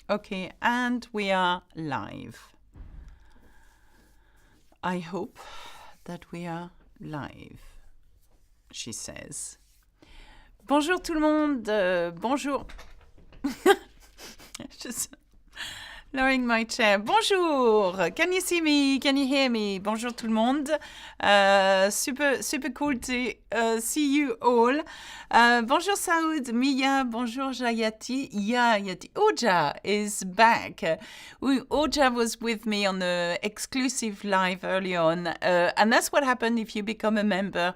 Okay, and we are live. I hope that we are live, she says. Bonjour tout le monde, bonjour. Just lowering my chair. Bonjour, can you see me? Can you hear me? Bonjour tout le monde. Super cool to see you all. Bonjour Saoud, Mia, bonjour Jayati. Yati. Oja is back. Oja was with me on the exclusive live early on. And that's what happened if you become a member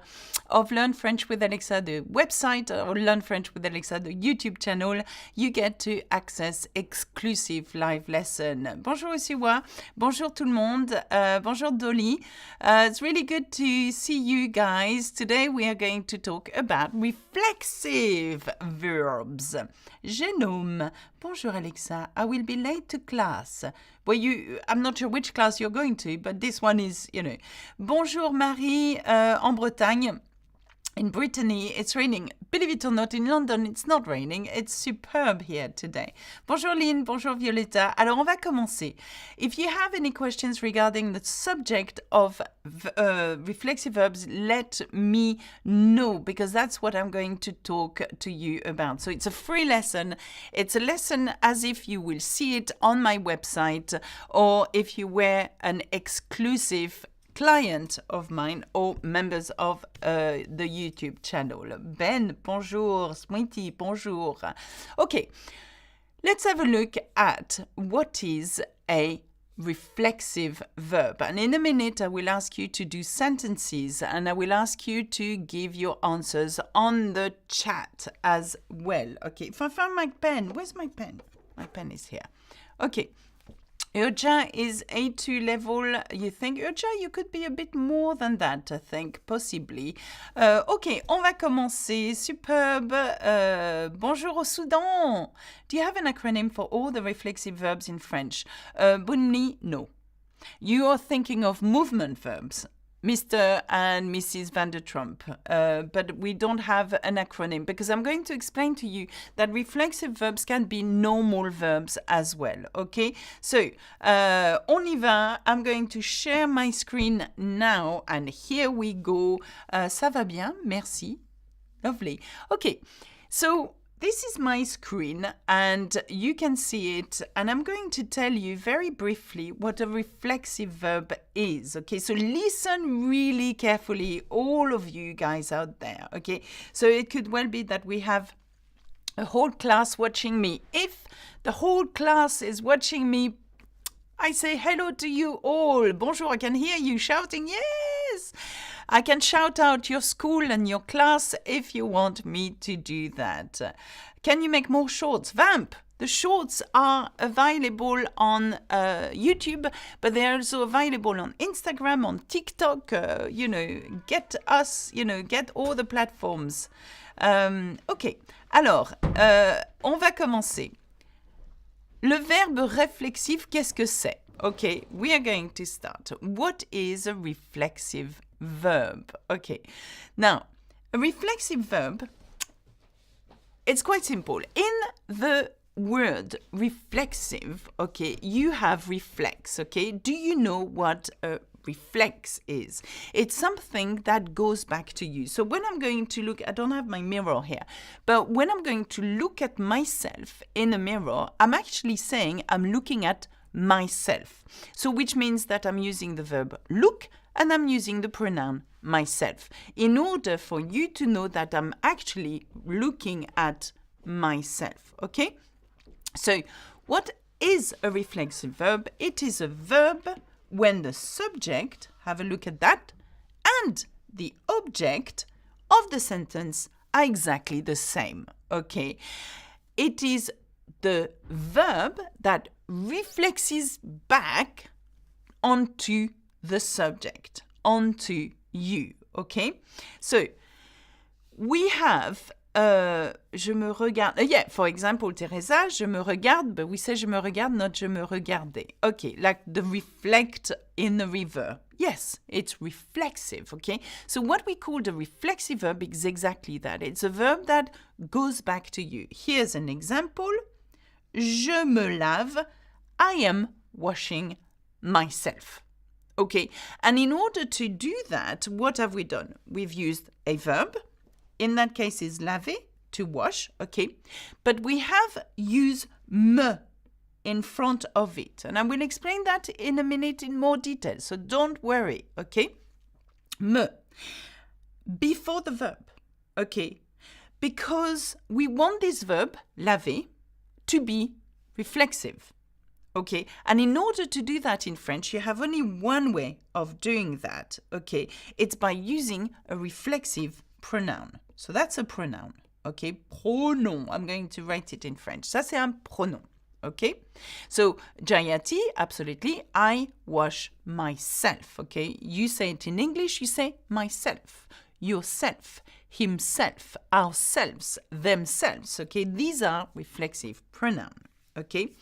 of Learn French with Alexa, the website, or Learn French with Alexa, the YouTube channel. You get to access exclusive live lesson. Bonjour Usiwa. Bonjour tout le monde. Bonjour Dolly. It's really good to see you guys. Today we are going to talk about reflexive verbs. Genome. Bonjour Alexa. I will be late to class. Well, I'm not sure which class you're going to, but this one is, Bonjour Marie, en Bretagne. In Brittany, it's raining. Believe it or not, in London, it's not raining. It's superb here today. Bonjour Lynn, bonjour Violetta. Alors, on va commencer. If you have any questions regarding the subject of reflexive verbs, let me know, because that's what I'm going to talk to you about. So it's a free lesson. It's a lesson as if you will see it on my website, or if you were an exclusive client of mine or members of the YouTube channel. Ben, bonjour. Sweetie, bonjour. Okay, let's have a look at what is a reflexive verb. And in a minute, I will ask you to do sentences and I will ask you to give your answers on the chat as well. Okay, if I find my pen, where's my pen? My pen is here. Okay. Urja is A2 level. You think, Urja, you could be a bit more than that, I think, possibly. Ok, on va commencer. Superbe. Bonjour au Soudan. Do you have an acronym for all the reflexive verbs in French? Bunni, no. You are thinking of movement verbs. Mr. and Mrs. Vandertrump, but we don't have an acronym because I'm going to explain to you that reflexive verbs can be normal verbs as well, okay? So, on y va, I'm going to share my screen now and here we go. Ça va bien, merci. Lovely. Okay, so this is my screen and you can see it and I'm going to tell you very briefly what a reflexive verb is, okay? So listen really carefully, all of you guys out there, okay? So it could well be that we have a whole class watching me. If the whole class is watching me, I say hello to you all. Bonjour, I can hear you shouting, yes! I can shout out your school and your class if you want me to do that. Can you make more shorts? Vamp! The shorts are available on YouTube, but they're also available on Instagram, on TikTok. Get us, get all the platforms. Ok, alors, on va commencer. Le verbe réflexif, qu'est-ce que c'est? Okay, we are going to start. What is a reflexive verb? Okay, now, a reflexive verb, it's quite simple. In the word reflexive, okay, you have reflex, okay? Do you know what a reflex is? It's something that goes back to you. So when I'm going to look, I don't have my mirror here, but when I'm going to look at myself in a mirror, I'm actually saying I'm looking at myself. So which means that I'm using the verb look and I'm using the pronoun myself in order for you to know that I'm actually looking at myself, okay? So what is a reflexive verb? It is a verb when the subject, have a look at that, and the object of the sentence are exactly the same, okay? It is the verb that reflexes back onto the subject, onto you, okay? So, we have je me regarde. For example, Teresa, je me regarde, but we say je me regarde, not je me regardais. Okay, like the reflect in the river. Yes, it's reflexive, okay? So what we call the reflexive verb is exactly that. It's a verb that goes back to you. Here's an example. je me lave, I am washing myself. Okay, and in order to do that, what have we done? We've used a verb. In that case is laver, to wash, okay? But we have used me in front of it. And I will explain that in a minute in more detail, so don't worry, okay? Me, before the verb, okay? Because we want this verb, laver, to be reflexive. Okay, and in order to do that in French, you have only one way of doing that, okay? It's by using a reflexive pronoun. So that's a pronoun, okay? Pronoun, I'm going to write it in French. Ça, c'est un pronom, okay? So, Jayati, absolutely, I wash myself, okay? You say it in English, you say myself, yourself, himself, ourselves, themselves, okay? These are reflexive pronouns. Okay,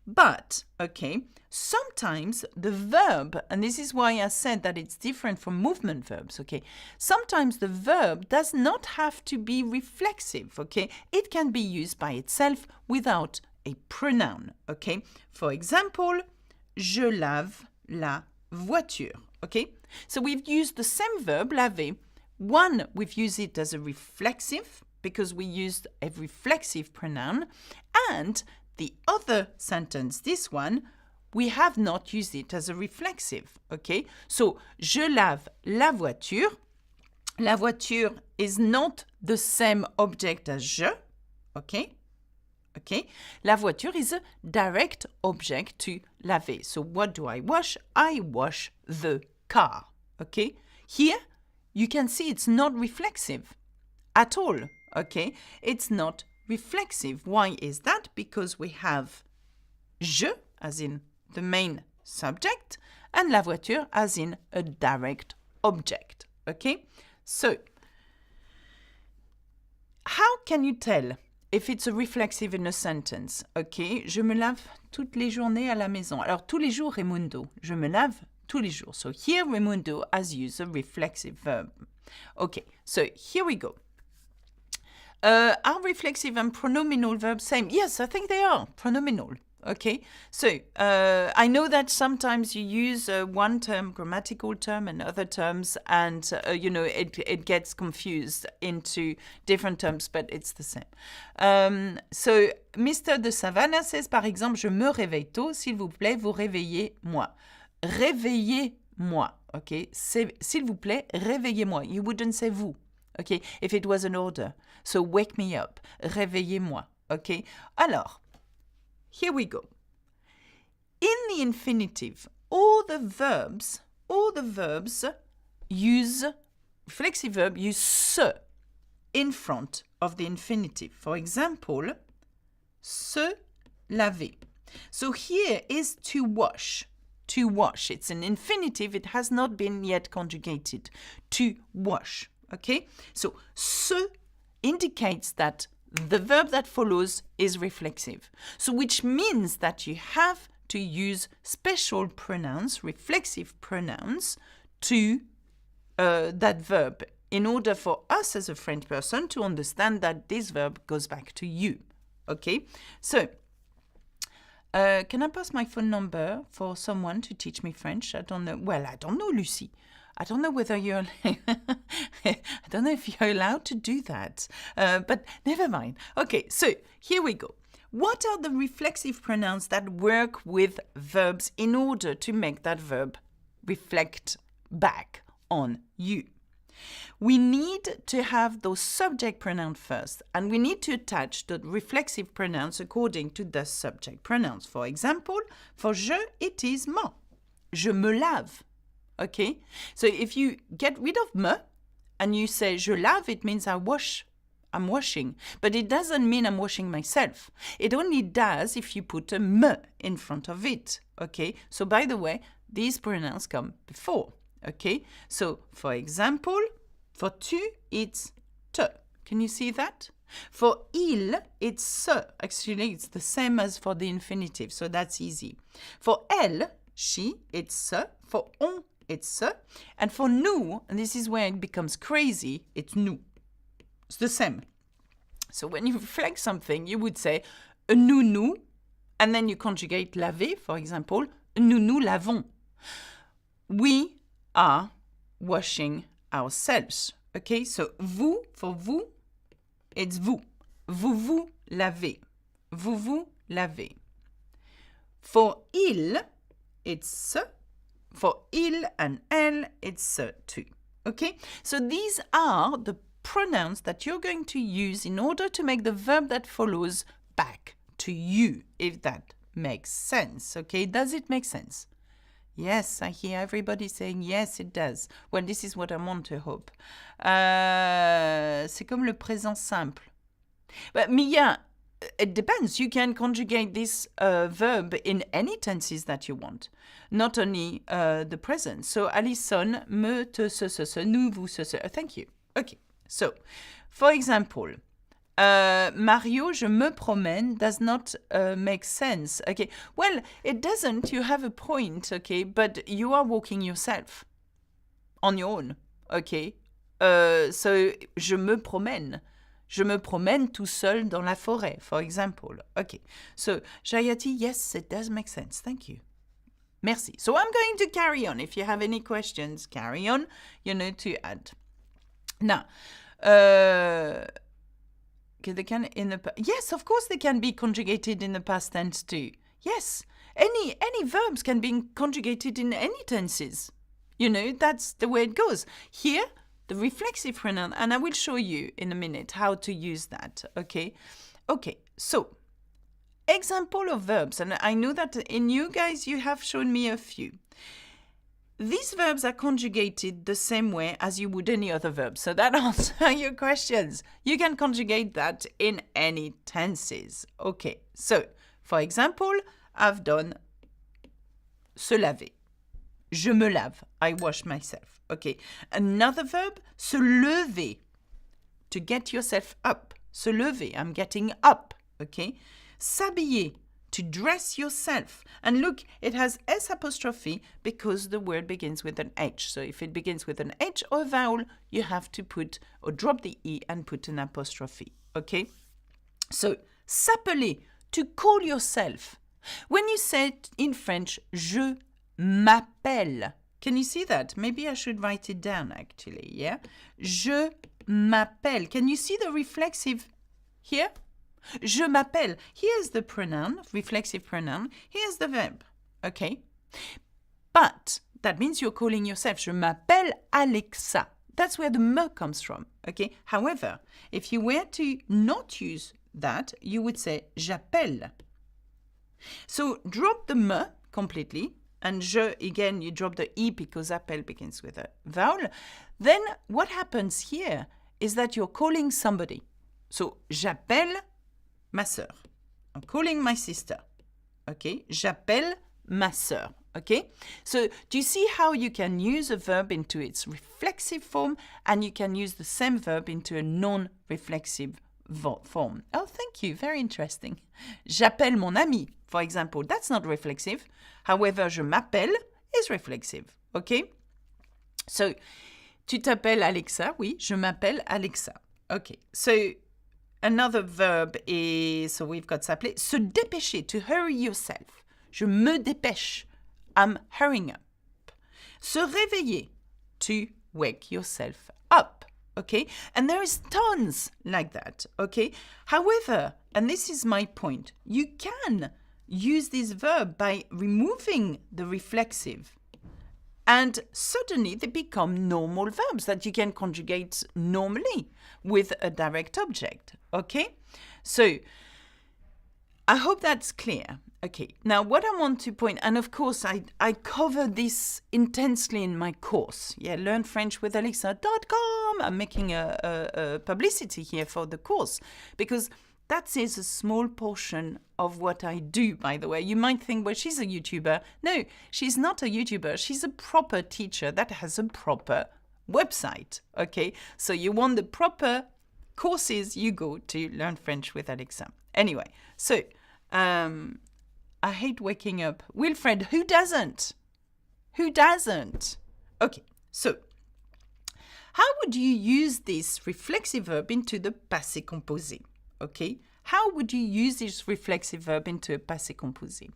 but, okay, sometimes the verb, and this is why I said that it's different from movement verbs, okay, sometimes the verb does not have to be reflexive, okay, it can be used by itself without a pronoun, okay. For example, je lave la voiture, okay, so we've used the same verb, laver. One, we've used it as a reflexive because we used a reflexive pronoun, and the other sentence, this one, we have not used it as a reflexive, okay? So, je lave la voiture. La voiture is not the same object as je, okay? Okay? La voiture is a direct object to laver. So, what do I wash? I wash the car, okay? Here, you can see it's not reflexive at all, okay? It's not reflexive. Why is that? Because we have je, as in the main subject, and la voiture, as in a direct object. Okay? So, how can you tell if it's a reflexive in a sentence? Okay, je me lave toutes les journées à la maison. Alors, tous les jours, Raimundo. Je me lave tous les jours. So, here, Raimundo has used a reflexive verb. Okay, so here we go. Are reflexive and pronominal verbs same? Yes, I think they are pronominal. Okay, so I know that sometimes you use one term, grammatical term, and other terms, and it gets confused into different terms, but it's the same. So Mr. de Savannah says, par exemple, je me réveille tôt, s'il vous plaît, vous réveillez-moi. Réveillez-moi. Okay, s'il vous plaît, réveillez-moi. You wouldn't say vous. Okay, if it was an order. So wake me up. Réveillez-moi. Okay, alors. Here we go. In the infinitive, all the verbs use, reflexive verb use se in front of the infinitive. For example, se laver. So here is to wash. To wash. It's an infinitive. It has not been yet conjugated. To wash. Okay? So se indicates that the verb that follows is reflexive. So which means that you have to use special pronouns, reflexive pronouns, to that verb in order for us as a French person to understand that this verb goes back to you. Okay? So, can I pass my phone number for someone to teach me French? I don't know. Well, I don't know, Lucy. I don't know whether you're, I don't know if you're allowed to do that, but never mind. Okay, so here we go. What are the reflexive pronouns that work with verbs in order to make that verb reflect back on you? We need to have those subject pronouns first, and we need to attach the reflexive pronouns according to the subject pronouns. For example, for je, it is moi. Je me lave. Okay, so if you get rid of me and you say je lave, it means I wash, I'm washing. But it doesn't mean I'm washing myself. It only does if you put a me in front of it. Okay, so by the way, these pronouns come before. Okay, so for example, for tu, it's te. Can you see that? For il, it's se. Actually, it's the same as for the infinitive, so that's easy. For elle, she, it's se. For on, it's se. And for nous, and this is where it becomes crazy, it's nous. It's the same. So when you reflect something, you would say a nounou And then you conjugate laver, for example. Nous nous lavons. We are washing ourselves. Okay, so vous, for vous, it's vous. Vous vous lavez. Vous vous lavez. For il, it's se. For il and elle, it's se too. Okay, so these are the pronouns that you're going to use in order to make the verb that follows back to you, if that makes sense. Okay, does it make sense? Yes, I hear everybody saying yes, it does. Well, this is what I want to hope. C'est comme le présent simple. But Mia, it depends. You can conjugate this verb in any tenses that you want, not only the present. So, Alison, me, te, se, nous, vous, se. Thank you. Okay. So, for example, Mario, je me promène does not make sense. Okay. Well, it doesn't. You have a point. Okay. But you are walking yourself on your own. Okay. So, je me promène. Je me promène tout seul dans la forêt, for example. Okay. So, Jayati, yes, it does make sense. Thank you. Merci. So, I'm going to carry on. If you have any questions, carry on, to add. Now, yes, of course they can be conjugated in the past tense too. Yes, any verbs can be conjugated in any tenses. That's the way it goes. Here, the reflexive pronoun, and I will show you in a minute how to use that, okay? Okay, so, example of verbs, and I know that in you guys, you have shown me a few. These verbs are conjugated the same way as you would any other verb, so that answers your questions. You can conjugate that in any tenses. Okay, so, for example, I've done se laver. Je me lave. I wash myself. Okay. Another verb, se lever. To get yourself up. Se lever. I'm getting up. Okay. S'habiller. To dress yourself. And look, it has S apostrophe because the word begins with an H. So if it begins with an H or a vowel, you have to put or drop the E and put an apostrophe. Okay. So, s'appeler. To call yourself. When you say it in French, je m'appelle. Can you see that? Maybe I should write it down actually, yeah? Je m'appelle. Can you see the reflexive here? Je m'appelle. Here's the pronoun, reflexive pronoun. Here's the verb, okay? But that means you're calling yourself. Je m'appelle Alexa. That's where the me comes from, okay? However, if you were to not use that, you would say j'appelle. So drop the me completely. And je, again, you drop the E because appel begins with a vowel. Then what happens here is that you're calling somebody. So, j'appelle ma sœur. I'm calling my sister. Okay? J'appelle ma sœur. Okay? So, do you see how you can use a verb into its reflexive form and you can use the same verb into a non-reflexive form? Oh, thank you. Very interesting. J'appelle mon ami, for example. That's not reflexive. However, je m'appelle is reflexive. Okay? So, tu t'appelles Alexa? Oui, je m'appelle Alexa. Okay. So, another verb is, so we've got s'appeler, se dépêcher, to hurry yourself. Je me dépêche. I'm hurrying up. Se réveiller, to wake yourself up. Okay? And there is tons like that. Okay? However, and this is my point, you can use this verb by removing the reflexive. And suddenly they become normal verbs that you can conjugate normally with a direct object. Okay? So, I hope that's clear. Okay, now what I want to point, and of course I cover this intensely in my course. Yeah, learnfrenchwithalexa.com. I'm making a publicity here for the course because that is a small portion of what I do, by the way. You might think, well, she's a YouTuber. No, she's not a YouTuber. She's a proper teacher that has a proper website, okay? So you want the proper courses, you go to Learn French with Alexa. Anyway, so I hate waking up. Wilfred, who doesn't? Who doesn't? Okay, so how would you use this reflexive verb into the passé composé? Okay, how would you use this reflexive verb into a passé composé?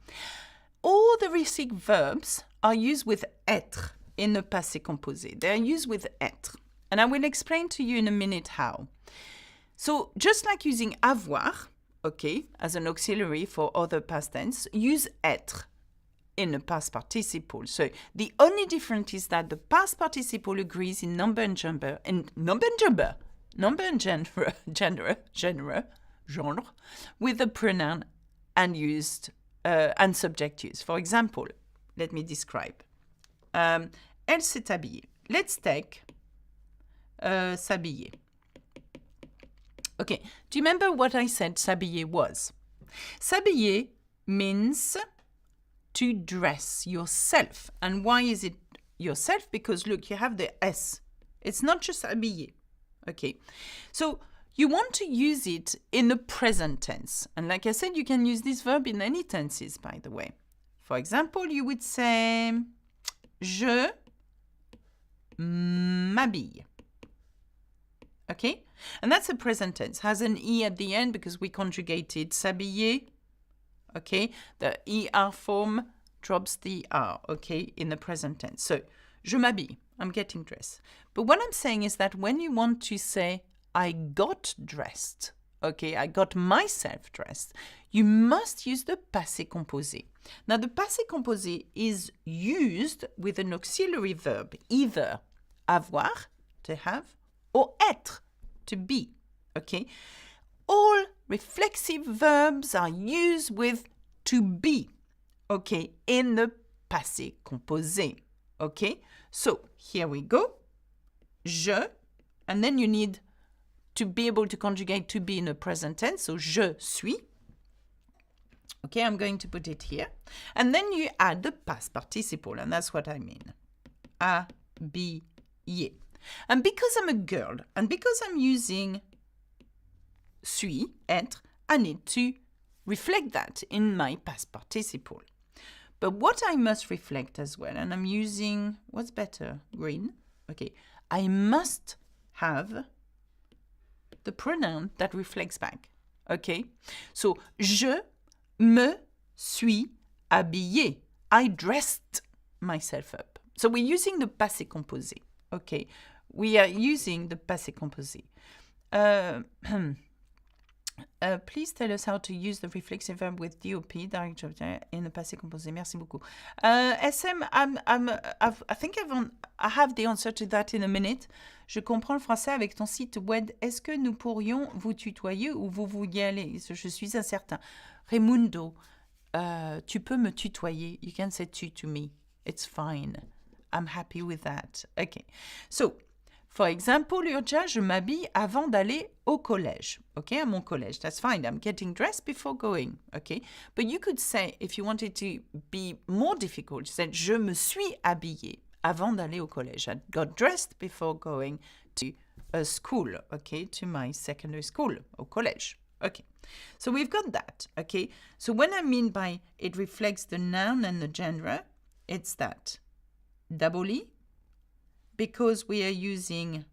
All the reflexive verbs are used with être in the passé composé. They are used with être. And I will explain to you in a minute how. So just like using avoir, okay, as an auxiliary for other past tense, use être in the past participle. So the only difference is that the past participle agrees in number and genre, genre, with the pronoun and used and subject use. For example, let me describe. Elle s'est habillée. Let's take s'habiller. Okay, do you remember what I said s'habiller was? S'habiller means to dress yourself. And why is it yourself? Because look, you have the S. It's not just habiller. Okay, so you want to use it in the present tense. And like I said, you can use this verb in any tenses, by the way. For example, you would say, je m'habille. Okay? And that's a present tense. Has an E at the end because we conjugated s'habiller. Okay? The ER form drops the R, okay, in the present tense. So, je m'habille. I'm getting dressed. But what I'm saying is that when you want to say, I got dressed, okay, I got myself dressed, you must use the passé composé. Now, the passé composé is used with an auxiliary verb, either avoir, to have, or être, to be, okay? All reflexive verbs are used with to be, okay, in the passé composé, okay? So, here we go. Je, and then you need to be able to conjugate to be in the present tense, so je suis. Okay, I'm going to put it here. And then you add the past participle, and that's what I mean. Habillé. And because I'm a girl, and because I'm using suis, être, I need to reflect that in my past participle. But what I must reflect as well, and I'm using, what's better, green? Okay, I must have the pronoun that reflects back. Okay, so je me suis habillé. I dressed myself up. So we're using the passé composé. Okay, we are using the passé composé. Please tell us how to use the reflexive verb with DOP, direct object, in the passé composé. Merci beaucoup. SM, I think I have the answer to that in a minute. Je comprends le français avec ton site web. Est-ce que nous pourrions vous tutoyer ou vous y allez? Je suis incertain. Raimundo, tu peux me tutoyer. You can say tu to me. It's fine. I'm happy with that. Okay. So, for example, Urja, je m'habille avant d'aller au collège. Okay, à mon collège. That's fine. I'm getting dressed before going. Okay. But you could say, if you wanted to be more difficult, you said, je me suis habillée avant d'aller au collège. I got dressed before going to a school. Okay, to my secondary school, au collège. Okay. So we've got that. Okay. So when I mean by it reflects the noun and the gender, it's that. D'aboli, because we are using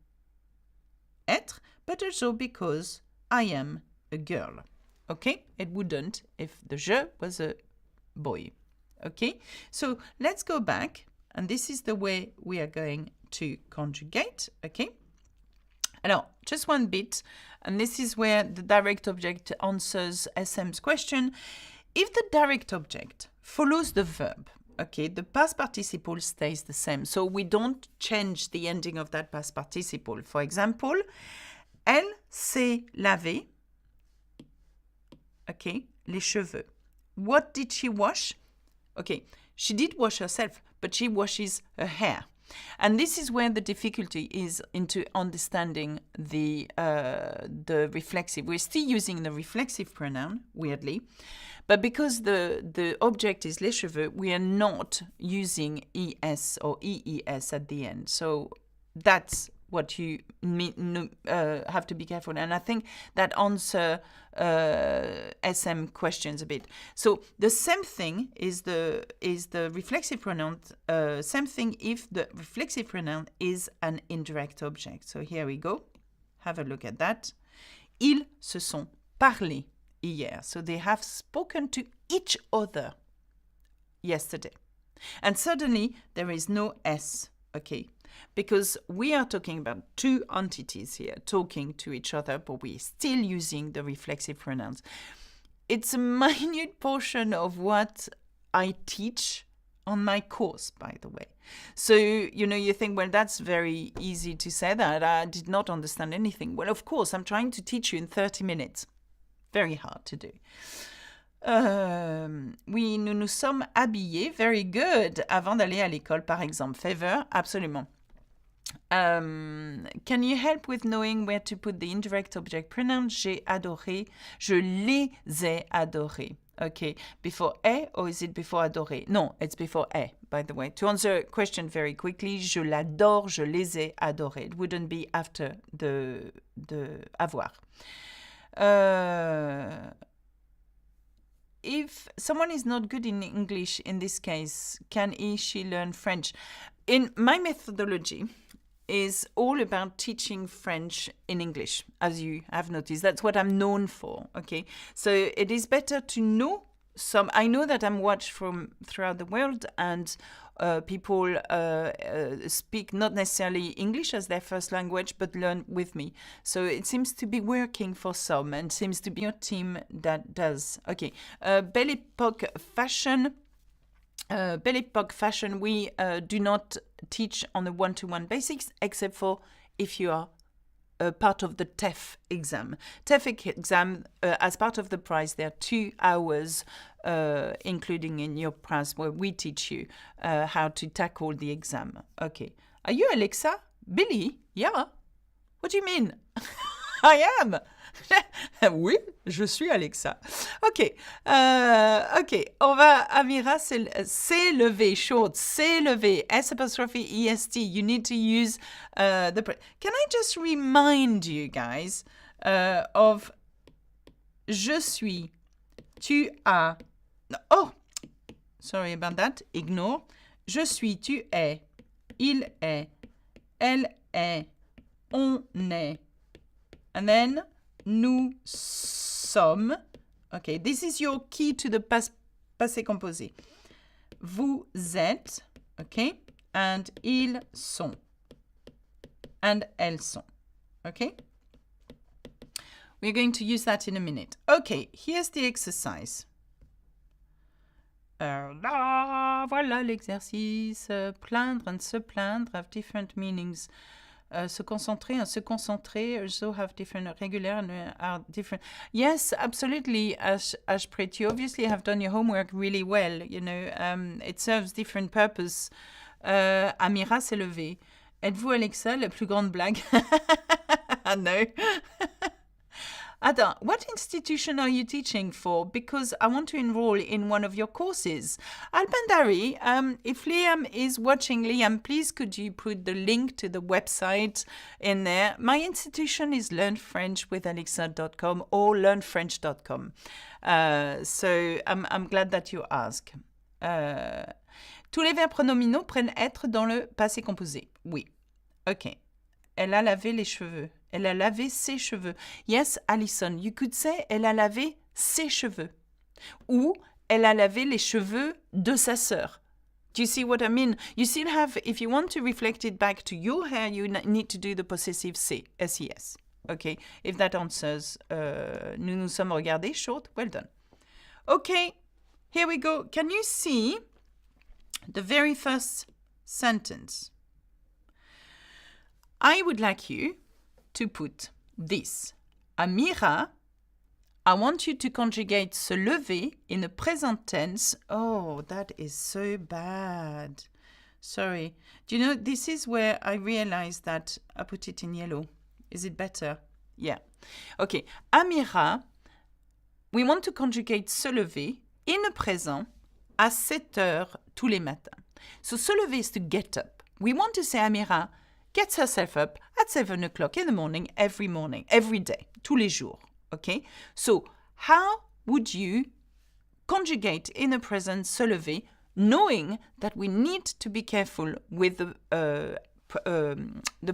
être, but also because I am a girl. Okay? It wouldn't if the je was a boy. Okay? So let's go back, and this is the way we are going to conjugate. Okay? Alors, just one bit, and this is where the direct object answers SM's question. If the direct object follows the verb, okay, the past participle stays the same. So we don't change the ending of that past participle. For example, elle s'est lavé, okay, les cheveux. What did she wash? Okay, she did wash herself, but she washes her hair. And this is where the difficulty is into understanding the reflexive. We're still using the reflexive pronoun, weirdly. But because the object is les cheveux, we are not using es or ees at the end. So that's what you have to be careful. And I think that answer SM questions a bit. So the same thing is the reflexive pronoun. Same thing if the reflexive pronoun is an indirect object. So here we go. Have a look at that. Ils se sont parlé. hier. So they have spoken to each other yesterday. And suddenly there is no S, okay? Because we are talking about two entities here talking to each other, but we're still using the reflexive pronouns. It's a minute portion of what I teach on my course, by the way. So, you think, well, that's very easy to say that. I did not understand anything. Well, of course, I'm trying to teach you in 30 minutes. Very hard to do. Oui, nous nous sommes habillés. Very good. Avant d'aller à l'école, par exemple. Favor, absolument. Can you help with knowing where to put the indirect object pronoun? J'ai adoré. Je les ai adorés. Okay, before est or is it before adoré? No, it's before est, by the way. To answer a question very quickly, je l'adore, je les ai adorés. It wouldn't be after the avoir. If someone is not good in English in this case, can he, she learn French? In my methodology is all about teaching French in English, as you have noticed. That's what I'm known for, okay? So it is better to know some. I know that I'm watched from throughout the world, and people speak not necessarily English as their first language, but learn with me. So it seems to be working for some, and seems to be your team that does. Okay, Belle Époque fashion. Belle Époque fashion, we do not teach on a one-to-one basis, except for if you are part of the TEF exam. TEF exam, as part of the prize, there are 2 hours, including in your prize, where we teach you how to tackle the exam. Okay. Are you Alexa? Billy? Yeah. What do you mean? I am. Oui, je suis Alexa. OK. OK. On va, Amira, c'est levé, short, c'est levé, S apostrophe EST. You need to use the... Can I just remind you guys of je suis, tu as... Oh, sorry about that. Ignore. Je suis, tu es, il est, elle est, on est. And then... nous sommes. Okay, this is your key to the passé composé. Vous êtes, okay, and ils sont, and elles sont, okay? We're going to use that in a minute. Okay, here's the exercise. Voilà l'exercice. Plaindre and se plaindre have different meanings. Se concentrer and se concentrer also have different, regular and are different. Yes, absolutely, Ashprit. You obviously have done your homework really well. It serves different purpose. Amira s'est levée. Êtes-vous Alexa, la plus grande blague? No. Attends, what institution are you teaching for? Because I want to enroll in one of your courses. Albandari, if Liam is watching, Liam, please could you put the link to the website in there? My institution is learnfrenchwithalexa.com or learnfrench.com. So I'm glad that you ask. Tous les verbes pronominaux prennent être dans le passé composé. Oui. OK. Elle a lavé les cheveux. Elle a lavé ses cheveux. Yes, Alison, you could say elle a lavé ses cheveux. Ou elle a lavé les cheveux de sa sœur. Do you see what I mean? You still have, if you want to reflect it back to your hair, you need to do the possessive C, SES. Okay, if that answers, nous nous sommes regardés, short, well done. Okay, here we go. Can you see the very first sentence? I would like you to put this. Amira, I want you to conjugate se lever in the present tense. Oh, that is so bad. Sorry. Do you know, this is where I realized that I put it in yellow. Is it better? Yeah. Okay. Amira, we want to conjugate se lever in the present à 7 heures tous les matins. So se lever is to get up. We want to say Amira gets herself up at 7 o'clock in the morning, every day, tous les jours, okay? So, how would you conjugate in the present se lever, knowing that we need to be careful with the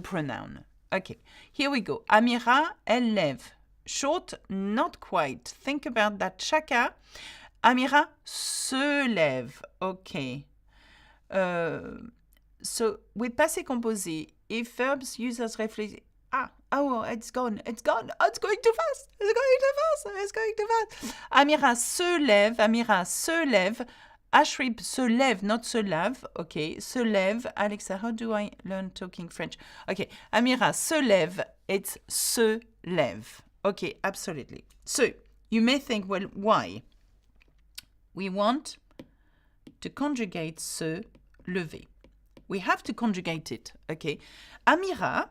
pronoun? Okay, here we go. Amira, elle lève Short, not quite. Think about that. Chaka. Amira se lève. Okay. So with passé composé, if verbs use as reflexive, it's gone. Oh, it's going too fast. It's going too fast. Amira se lève. Amira se lève. Ashrib se lève, not se lave. Okay, se lève. Alexa, how do I learn talking French? Okay, Amira se lève. It's se lève. Okay, absolutely. So you may think, well, why? We want to conjugate se lever. We have to conjugate it, okay? Amira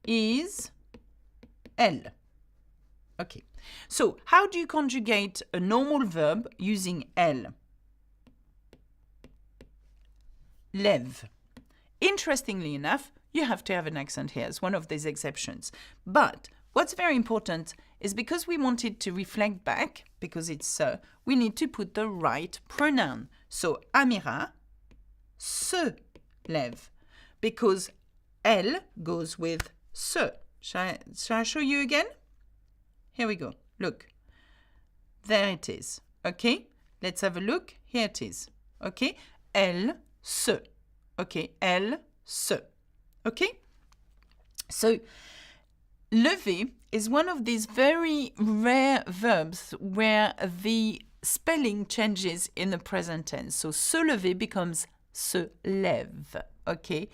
is elle. Okay, so how do you conjugate a normal verb using elle? Lève. Interestingly enough, you have to have an accent here. It's one of these exceptions. But what's very important is because we want it to reflect back, because it's se, we need to put the right pronoun. So Amira se lève, because elle goes with se. Shall I show you again? Here we go. Look. There it is. Okay? Let's have a look. Here it is. Okay? Elle se. Okay? Elle se. Okay? So, lever is one of these very rare verbs where the spelling changes in the present tense. So, se lever becomes se lève. Okay?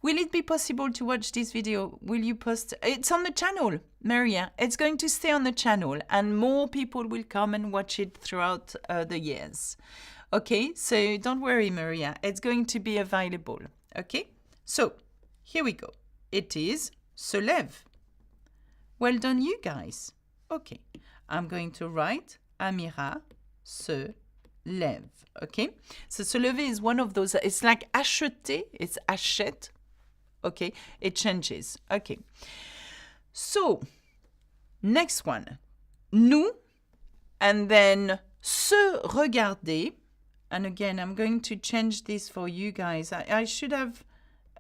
Will it be possible to watch this video? Will you post? It's on the channel, Maria. It's going to stay on the channel and more people will come and watch it throughout the years. Okay? So don't worry, Maria. It's going to be available. Okay? So, here we go. It is se lève. Well done, you guys. Okay. I'm going to write Amira se lève. Okay? So, se lever is one of those. It's like acheter. It's achète. Okay? It changes. Okay. So, next one. Nous. And then se regarder. And again, I'm going to change this for you guys. I should have...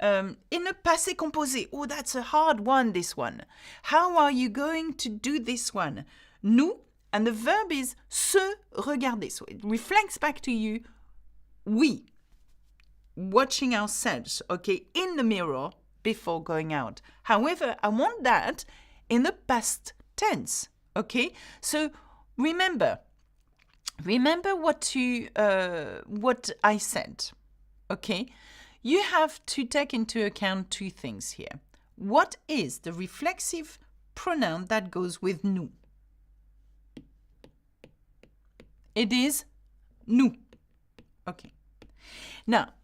in a passé composé. Oh, that's a hard one, this one. How are you going to do this one? Nous, and the verb is se regarder. So it reflects back to you, we, watching ourselves, okay, in the mirror before going out. However, I want that in the past tense, okay? So remember what I said, okay? You have to take into account two things here. What is the reflexive pronoun that goes with nous? It is nous. Okay. Now,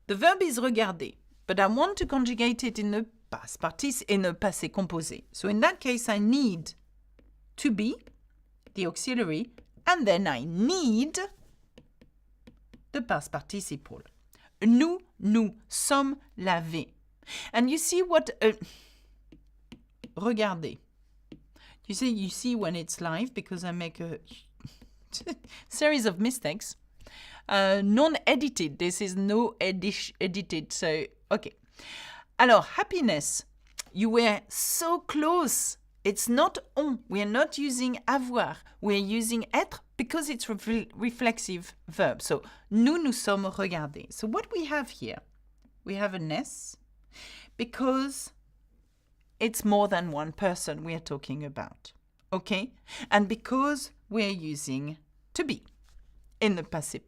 the verb is regarder, but I want to conjugate it in the past participe, in the passé composé. So in that case, I need to be, the auxiliary, and then I need the past participle. Nous sommes lavés. And you see what... regardez. You see when it's live, because I make a series of mistakes. Non-edited. This is no edited. So, okay. Alors, happiness. You were so close. It's not on. We are not using avoir. We are using être because it's reflexive verb. So, nous sommes regardés. So, what we have here, we have an S because it's more than one person we are talking about. Okay? And because we're using to be in the passé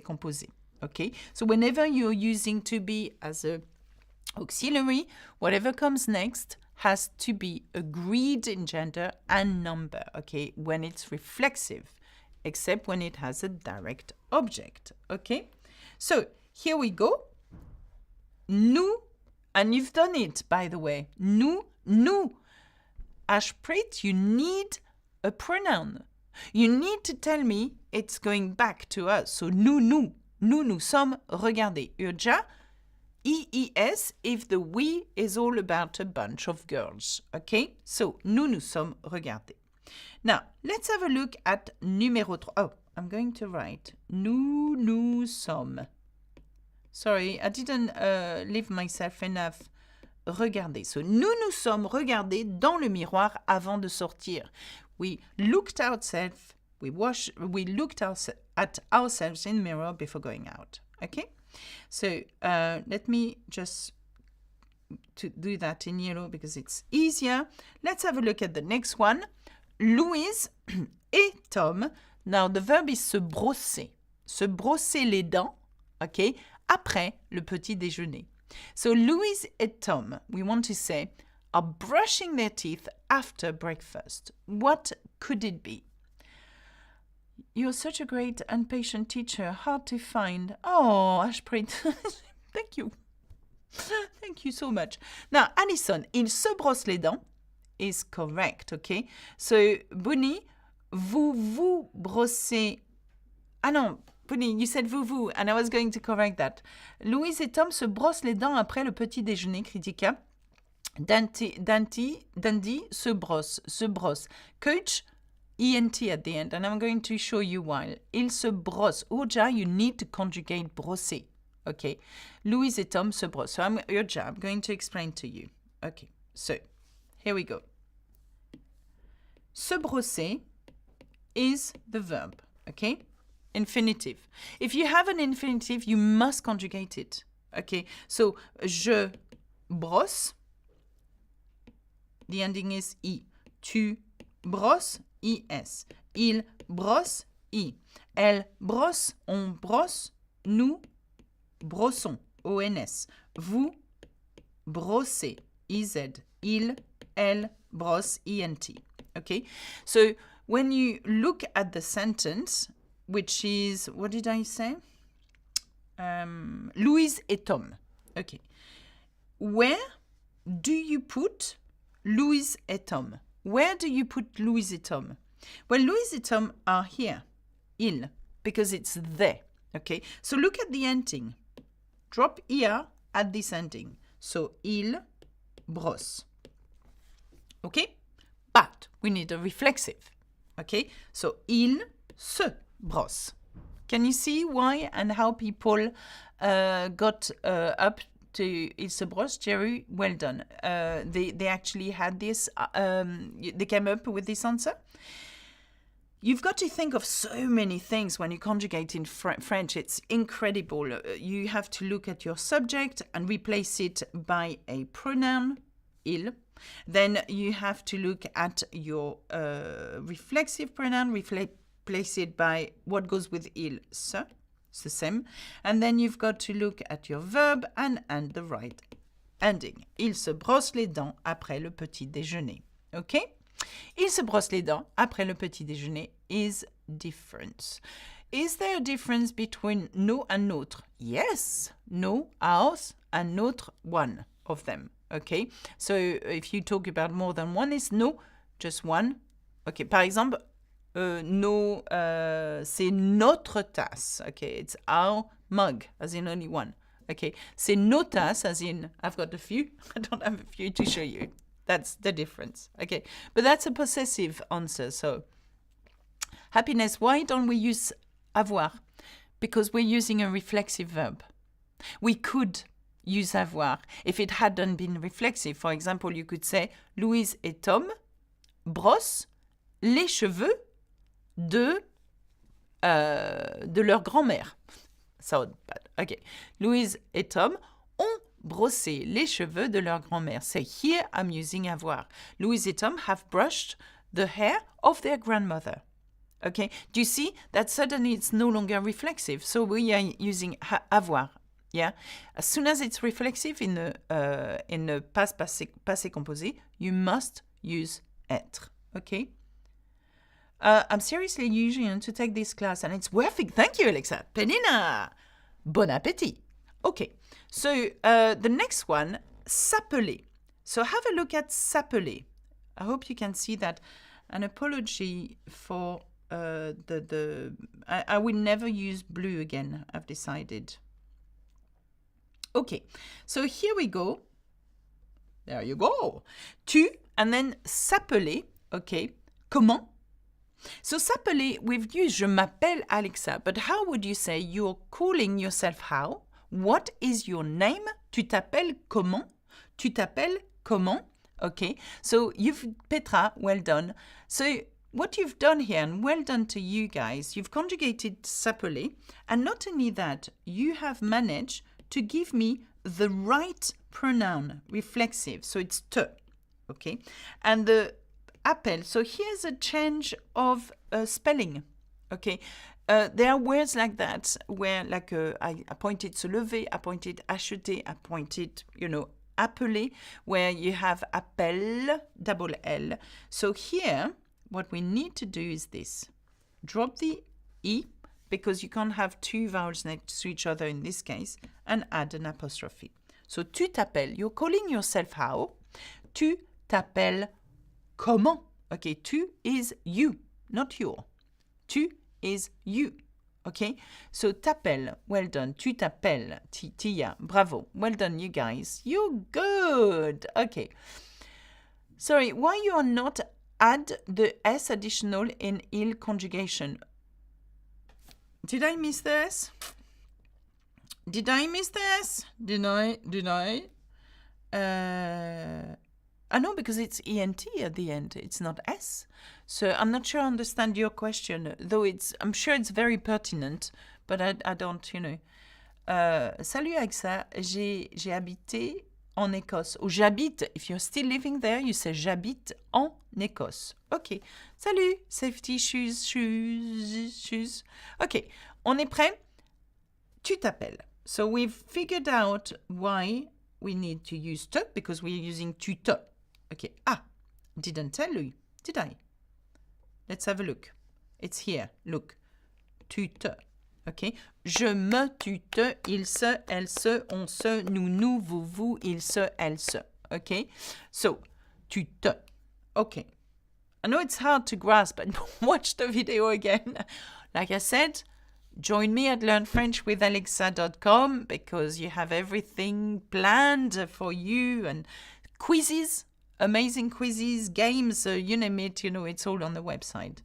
composé. Okay? So, whenever you're using to be as a auxiliary, whatever comes next has to be agreed in gender and number, okay, when it's reflexive, except when it has a direct object, okay? So, here we go. Nous, and you've done it, by the way. Nous. Ashprit, you need a pronoun. You need to tell me it's going back to us. So, nous sommes regardés. Urja, EES if the we is all about a bunch of girls. Okay? So, nous sommes regardés. Now, let's have a look at numéro 3. Oh, I'm going to write nous sommes. Sorry, I didn't leave myself enough regardés. So, nous nous sommes regardés dans le miroir avant de sortir. We looked ourselves, we looked at ourselves in the mirror before going out. Okay? So, let me just to do that in yellow because it's easier. Let's have a look at the next one. Louise et Tom. Now, the verb is se brosser. Se brosser les dents, okay, après le petit déjeuner. So, Louise et Tom, we want to say, are brushing their teeth after breakfast. What could it be? You're such a great and patient teacher. Hard to find. Oh, Ashpreet. Thank you. Thank you so much. Now, Alison, il se brosse les dents is correct, okay? So, Bunny, vous brossez... Ah non, Bunny, you said vous, and I was going to correct that. Louise et Tom se brossent les dents après le petit déjeuner, critica. Dandy se brosse. Coach, ENT at the end, and I'm going to show you why. Il se brosse. Urja, you need to conjugate brosser. Okay. Louise et Tom se brossent. So I'm going to explain to you. Okay. So, here we go. Se brosser is the verb. Okay. Infinitive. If you have an infinitive, you must conjugate it. Okay. So, je brosse. The ending is I. Tu brosses, IS. Il brosse, I. Elle brosse, on brosse, nous brossons, ONS. Vous brossez, IZ. Il, elle brosse, ENT. Okay? So, when you look at the sentence, which is, what did I say? Louise et Tom. Okay. Where do you put Louise et Tom? Where do you put Louise et Tom? Well, Louise et Tom are here. Il, because it's they. Okay? So look at the ending. Drop ER at this ending. So, il brosse. Okay? But we need a reflexive. Okay? So, il se brosse. Can you see why and how people got up to il se brosse? Jerry, well done. They actually had this, they came up with this answer. You've got to think of so many things when you conjugate in French. It's incredible. You have to look at your subject and replace it by a pronoun, il. Then you have to look at your reflexive pronoun, replace it by what goes with il, se. It's the same. And then you've got to look at your verb and the right ending. Il se brosse les dents après le petit déjeuner. Okay? Il se brosse les dents après le petit déjeuner is different. Is there a difference between nos and notre? Yes. Nos, ours, and notre, one of them. Okay? So if you talk about more than one, it's no, just one. Okay, par exemple, no, c'est notre tasse. Okay, it's our mug, as in only one. Okay, c'est nos tasses, as in I've got a few. I don't have a few to show you. That's the difference. Okay, but that's a possessive answer. So, happiness, why don't we use avoir? Because we're using a reflexive verb. We could use avoir if it hadn't been reflexive. For example, you could say Louise et Tom brossent les cheveux de leur grand-mère. Sound bad. Okay. Louise et Tom ont brossé les cheveux de leur grand-mère. So here I'm using avoir. Louise et Tom have brushed the hair of their grandmother. Okay. Do you see that suddenly it's no longer reflexive? So we are using avoir. Yeah. As soon as it's reflexive in the past passé composé, you must use être. Okay. I'm seriously using to take this class and it's worth it. Thank you, Alexa. Penina. Bon appétit. Okay. So the next one, Sapoli. So have a look at Sapoli. I hope you can see that. An apology for I will never use blue again, I've decided. Okay, so here we go. There you go. Tu, and then s'appeler, okay. Comment? So s'appeler, we've used je m'appelle Alexa, but how would you say you're calling yourself how? What is your name? Tu t'appelles comment? Tu t'appelles comment? Okay, so Petra, well done. So what you've done here, and well done to you guys, you've conjugated Sapoli, and not only that, you have managed to give me the right pronoun, reflexive, so it's te, okay? And the appel, so here's a change of spelling, okay? There are words like that where, like, I appointed se lever, appointed acheter, appointed, appeler, where you have appel, double L. So here, what we need to do is this. Drop the E, because you can't have two vowels next to each other in this case, and add an apostrophe. So, tu t'appelles, you're calling yourself how? Tu t'appelles comment? Okay, tu is you, not your. Tu is you. Okay, so t'appelles, well done. Tu t'appelles, Tia, bravo. Well done, you guys. You're good. Okay. Sorry, why you are not add the S additional in il conjugation? Did I miss the S? Did I miss the S? Did I? No, because it's ENT at the end. It's not S. So I'm not sure I understand your question, though I'm sure it's very pertinent, but I don't, Salut Alexa, j'ai habité en Écosse. Ou j'habite. If you're still living there, you say j'habite en Écosse. OK. Salut, safety shoes. OK. On est prêt? Tu t'appelles. So we've figured out why we need to use te, because we're using tutor. Okay. Didn't tell you, did I? Let's have a look. It's here. Look. Tuteur. Okay. Je me tute, il se, elle se, on se, nous, vous, il se, elle se. Okay. So, tute. Okay. I know it's hard to grasp, but watch the video again. Like I said, join me at learnfrenchwithalexa.com because you have everything planned for you and quizzes. Amazing quizzes, games, you name it, it's all on the website.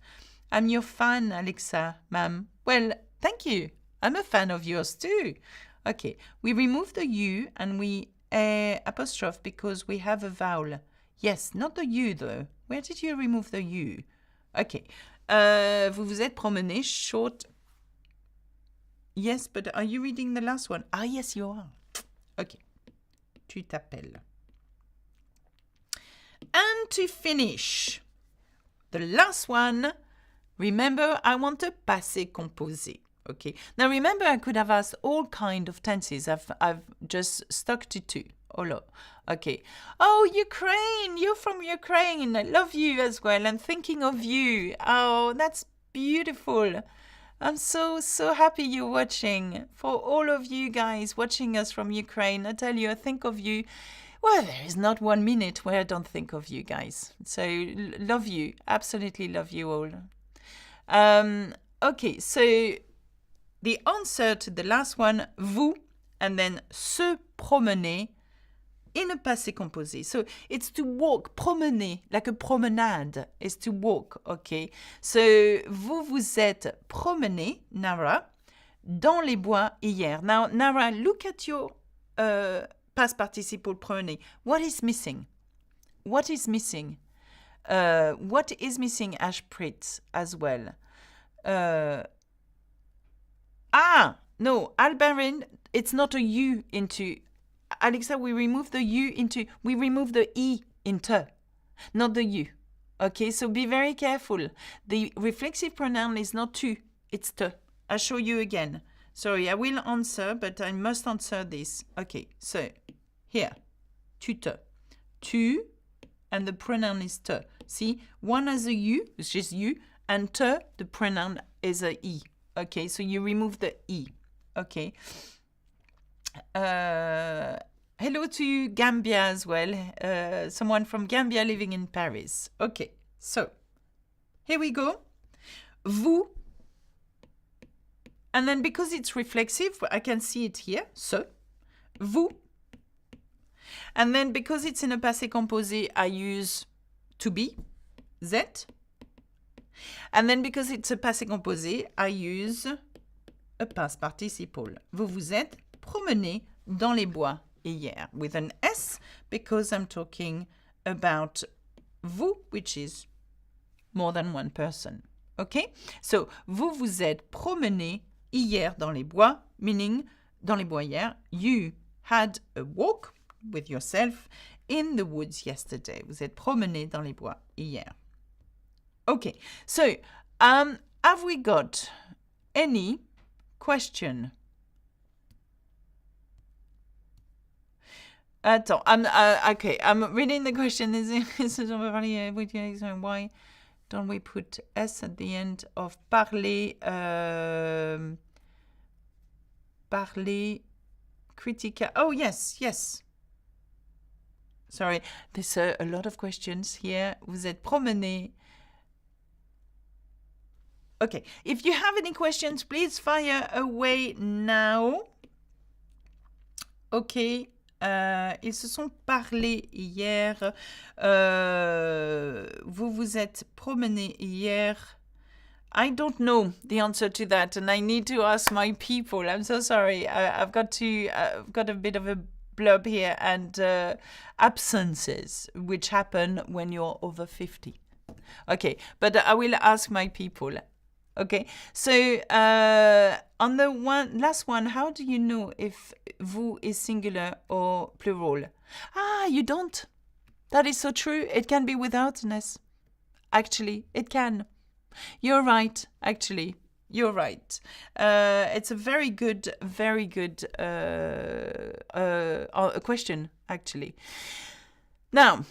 I'm your fan, Alexa, ma'am. Well, thank you. I'm a fan of yours too. Okay, we remove the U and we apostrophe because we have a vowel. Yes, not the U though. Where did you remove the U? Okay. Vous vous êtes promené, short. Yes, but are you reading the last one? Yes, you are. Okay. Tu t'appelles. And to finish, the last one, remember, I want a passé composé. Okay. Now, remember, I could have asked all kind of tenses. I've just stuck to two. Okay. Oh, Ukraine! You're from Ukraine. I love you as well. I'm thinking of you. Oh, that's beautiful. I'm so happy you're watching. For all of you guys watching us from Ukraine, I tell you, I think of you. Well, there is not 1 minute where I don't think of you guys. So, love you. Absolutely love you all. Okay, so the answer to the last one, vous, and then se promener in a passé composé. So, it's to walk, promener, like a promenade, is to walk, okay? So, vous êtes promené, Nara, dans les bois hier. Now, Nara, look at your... past participle promener. What is missing? What is missing? What is missing, Ashprit, as well? No, Albarin, it's not a U into... Alexa, we remove the U into... We remove the E into, not the U. Okay, so be very careful. The reflexive pronoun is not tu, it's te. I'll show you again. Sorry, I will answer, but I must answer this. Okay, so here, tuteur. Tu, and the pronoun is te. See, one has a U, which is you, and te, the pronoun is a E. Okay, so you remove the E. Okay. Hello to Gambia as well. Someone from Gambia living in Paris. Okay, so here we go. Vous. And then because it's reflexive, I can see it here. So, vous. And then because it's in a passé composé, I use to be, Z. And then because it's a passé composé, I use a past participle. Vous vous êtes promené dans les bois hier with an S because I'm talking about vous, which is more than one person. Okay? So, vous vous êtes promené hier dans les bois, meaning dans les bois hier, you had a walk with yourself in the woods yesterday. Vous êtes promené dans les bois hier. Okay, so have we got any question? Attends, okay, I'm reading the question. Why don't we put S at the end of parler? Parler, critiquer. Oh, yes. Sorry, there's a lot of questions here. Vous êtes promené. Okay, if you have any questions, please fire away now. Okay, ils se sont parlé hier. Vous vous êtes promené hier. I don't know the answer to that, and I need to ask my people. I'm so sorry. I've got a bit of a blurb here, and absences, which happen when you're over 50. Okay, but I will ask my people. Okay, so on the last one, how do you know if vous is singular or plural? Ah, you don't. That is so true. It can be without an S. Actually, it can. You're right, actually. You're right. It's a very good question, actually. Now,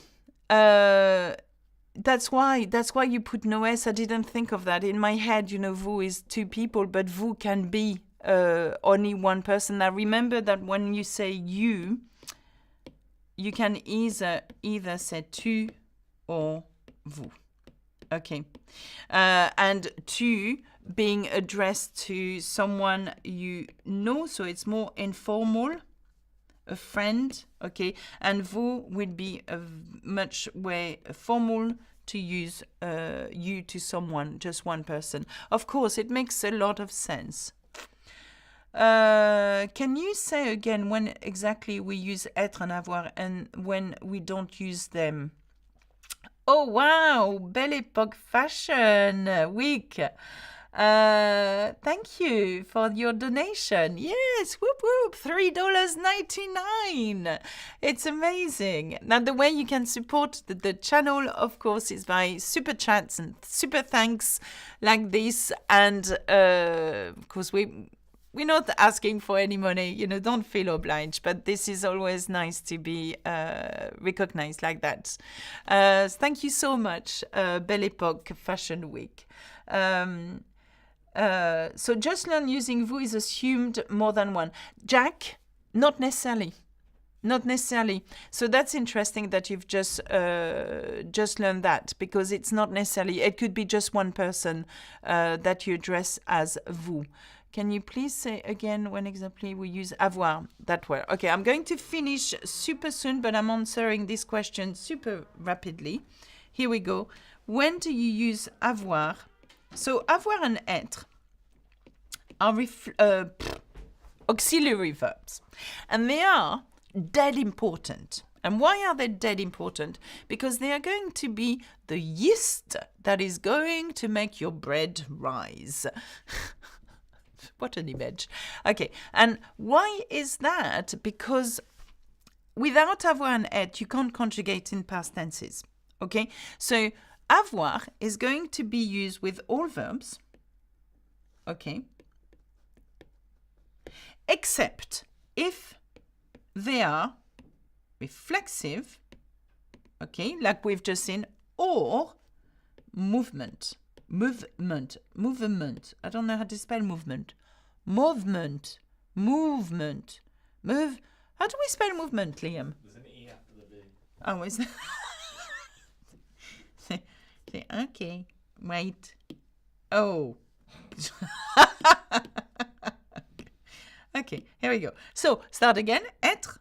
that's why you put no S. I didn't think of that. In my head, vous is two people, but vous can be only one person. Now, remember that when you say you can either say tu or vous. Okay. And tu being addressed to someone you know, so it's more informal, a friend, okay? And vous would be a much way formal to use you to someone, just one person. Of course, it makes a lot of sense. Can you say again when exactly we use être and avoir and when we don't use them? Oh, wow! Belle Époque Fashion Week. Thank you for your donation. Yes, whoop whoop, $3.99. It's amazing. Now, the way you can support the channel, of course, is by super chats and super thanks like this. And, of course, we're not asking for any money, don't feel obliged, but this is always nice to be recognized like that. Thank you so much, Belle Époque Fashion Week. So just learn using vous is assumed more than one. Jack, not necessarily. Not necessarily. So that's interesting that you've just learned that, because it's not necessarily. It could be just one person that you address as vous. Can you please say again when exactly we use avoir that word? Okay, I'm going to finish super soon, but I'm answering this question super rapidly. Here we go. When do you use avoir? So avoir and être are auxiliary verbs, and they are dead important. And why are they dead important? Because they are going to be the yeast that is going to make your bread rise. What an image. Okay, and why is that? Because without avoir and être, you can't conjugate in past tenses. Okay, so avoir is going to be used with all verbs. Okay, except if they are reflexive, okay, like we've just seen, or movement. Movement. I don't know how to spell movement. Movement. How do we spell movement, Liam? There's an E after the B. Oh, is that? Okay, wait. Oh. Okay, here we go. So, start again. Être,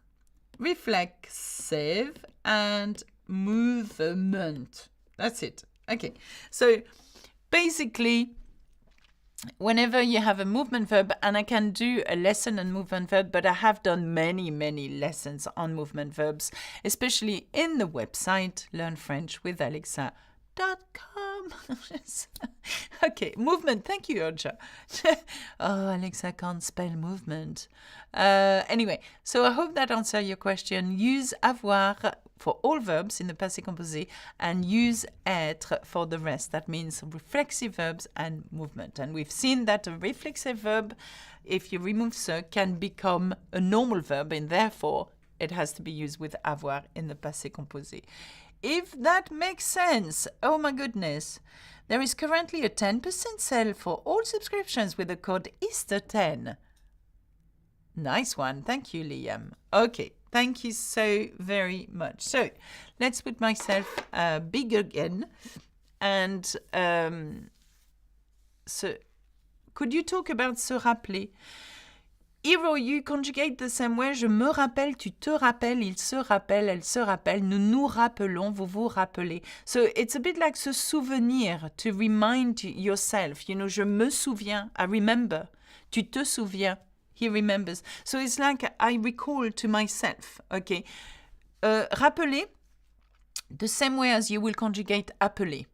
reflexive, and movement. That's it. Okay, so basically, whenever you have a movement verb, and I can do a lesson on movement verb, but I have done many lessons on movement verbs, especially in the website learnfrenchwithalexa.com. Okay, movement. Thank you, Urja. Oh, Alexa can't spell movement. Anyway, so I hope that answers your question. Use avoir for all verbs in the passé composé and use être for the rest. That means reflexive verbs and movement. And we've seen that a reflexive verb, if you remove ce, can become a normal verb, and therefore it has to be used with avoir in the passé composé. If that makes sense, oh my goodness. There is currently a 10% sale for all subscriptions with the code Easter10. Nice one. Thank you, Liam. Okay. Thank you so very much. So let's put myself big again. And so could you talk about se rappeler? Hero, you conjugate the same way. Je me rappelle, tu te rappelles, il se rappelle, elle se rappelle, nous nous rappelons, vous vous rappelez. So it's a bit like se souvenir, to remind yourself. You know, je me souviens, I remember. Tu te souviens, he remembers. So it's like I recall to myself, okay? Rappeler, the same way as you will conjugate appeler.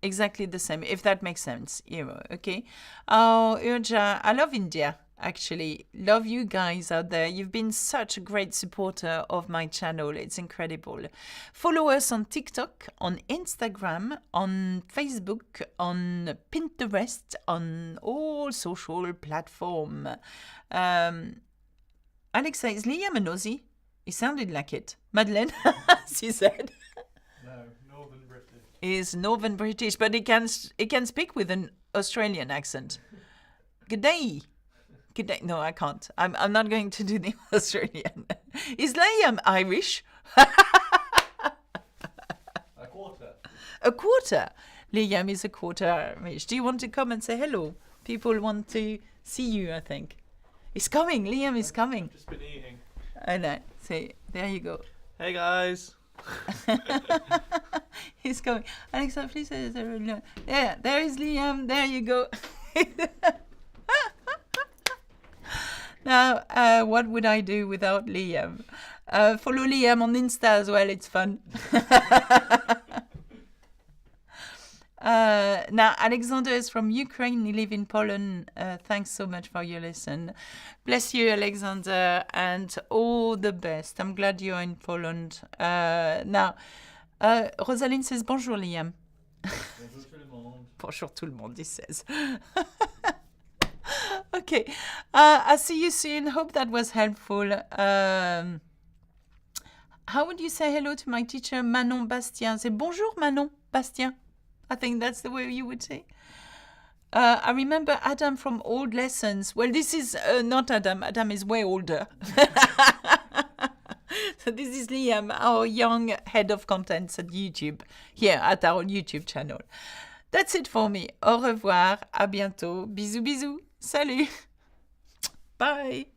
Exactly the same, if that makes sense, Hero, okay? Oh, Urja, I love India. Actually, love you guys out there. You've been such a great supporter of my channel. It's incredible. Follow us on TikTok, on Instagram, on Facebook, on Pinterest, on all social platforms. Alexa, is Liam an Aussie? He sounded like it. Madeleine, she said. No, Northern British. He's Northern British, but he can speak with an Australian accent. Good day. Good day. No, I can't. I'm not going to do the Australian. Is Liam Irish? A quarter. A quarter. Liam is a quarter Irish. Do you want to come and say hello? People want to see you, I think. He's coming. Liam is coming. I've just been eating. I know. See, there you go. Hey guys. He's coming. Alexa, please say yeah, there is Liam. There you go. Now, what would I do without Liam? Follow Liam on Insta as well. It's fun. Now, Alexander is from Ukraine. He lives in Poland. Thanks so much for your lesson. Bless you, Alexander, and all the best. I'm glad you're in Poland. Now, Rosaline says, bonjour, Liam. Bonjour tout le monde. Bonjour tout le monde, he says. Okay, I'll see you soon. Hope that was helpful. How would you say hello to my teacher, Manon Bastien? Say bonjour, Manon Bastien. I think that's the way you would say. I remember Adam from old lessons. Well, this is not Adam. Adam is way older. So this is Liam, our young head of contents at YouTube, here at our YouTube channel. That's it for me. Au revoir. À bientôt. Bisous, bisous. Salut. Bye.